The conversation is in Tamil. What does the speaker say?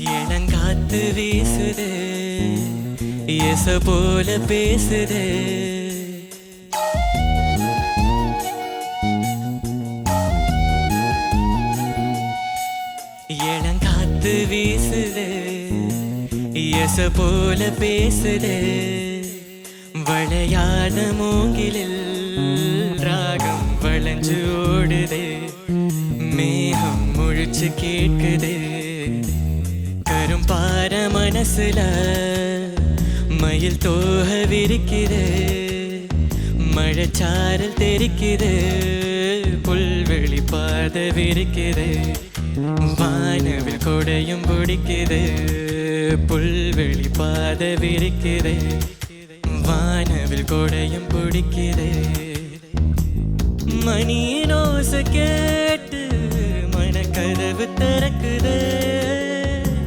இளங்காத்து வீசுது எச போல பேசுது. இளங்காத்து வீசுது எச போல பேசுது. வளையாத மூங்கிலில் ராகம் வளைஞ்சு ஓடுது. மேகம் முழிச்சு கேட்குது. கரும்பார மனசுல மயில் தோக விரிக்குது. மழைச்சாரல் தெரிக்குது. புல்வெளி பாத விரிக்குது. வானவில் கொடையும் பிடிக்குது. புல்வெளி பாத விரிக்குது. வானவில் கொடையும் பிடிக்குது. மணியின் ஓசை கேட்டு மனக்கதவு திறக்குது.